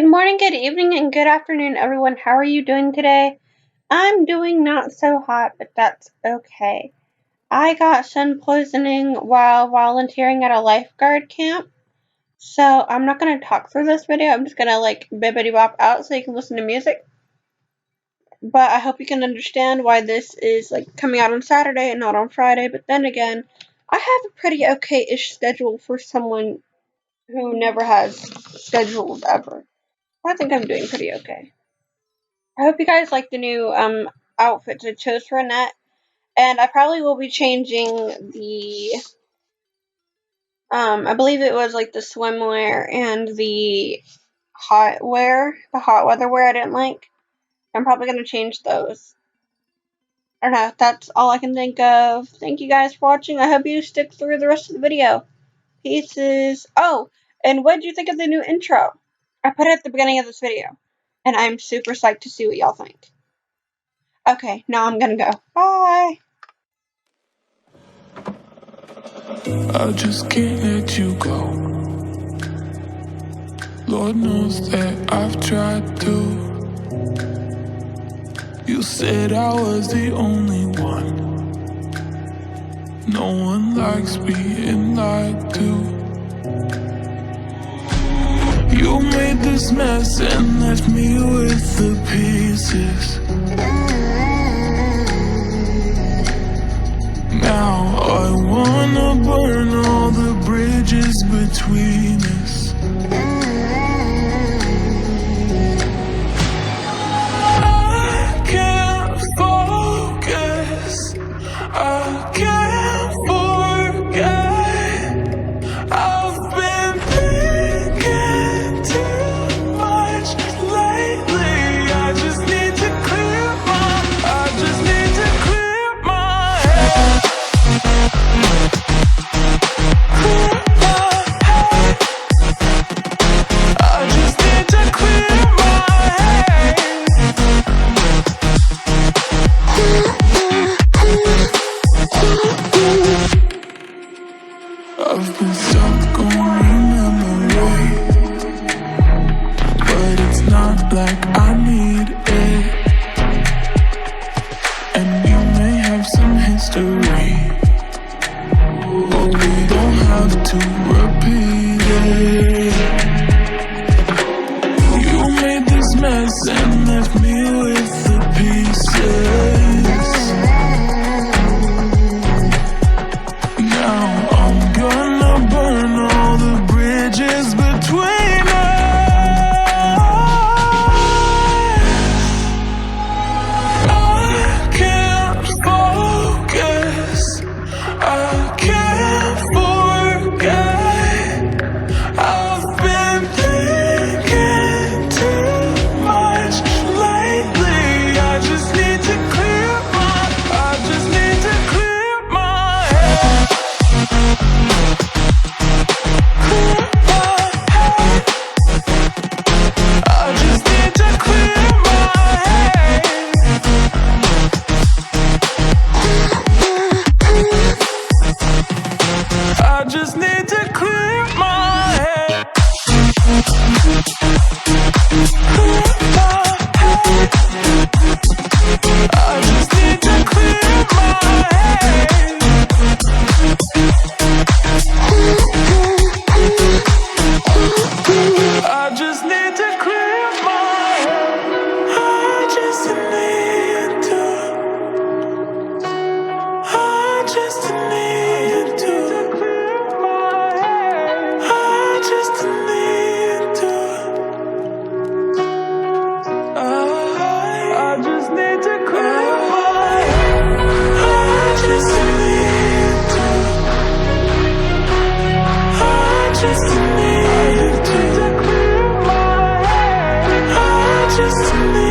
Good morning, good evening, and good afternoon, everyone. How are you doing today? I'm doing not so hot, but that's okay. I got sun poisoning while volunteering at a lifeguard camp, so I'm not going to talk through this video. I'm just going to bibbity bop out so you can listen to music. But I hope you can understand why this is coming out on Saturday and not on Friday. But then again, I have a pretty okay-ish schedule for someone who never has scheduled ever. I think I'm doing pretty okay. I hope you guys like the new outfits I chose for Annette. And I probably will be changing the I believe it was the swimwear and the hot weather wear I didn't like. I'm probably gonna change those. I don't know, that's all I can think of. Thank you guys for watching. I hope you stick through the rest of the video. Pieces. Oh, and what did you think of the new intro? I put it at the beginning of this video. And I'm super psyched to see what y'all think. Okay, now I'm gonna go. Bye! I just can't let you go. Lord knows that I've tried to. You said I was the only one. No one likes being lied to. You made this mess and left me with the pieces. Now I wanna burn all the bridges between us. I can't focus, I can't forget. I've been thinking too much lately. I just need to clear my head. I just need to clear my head. I've been stuck on your memory, but it's not like I need it. And you may have some history, but we don't have to repeat it. You made this mess and left me with the pieces. Now I'm gonna burn all the bridges between us. I can't focus, I can't forget. I've been thinking too much lately. I just need to clear my head. I just need to clear my head. I just need to clear my head. I just need to clear my head. I just need to clear my head. I just need to. I just need to clear my head. I just need to. I just need to clear my head. I just need to. I just need to clear my head. I just need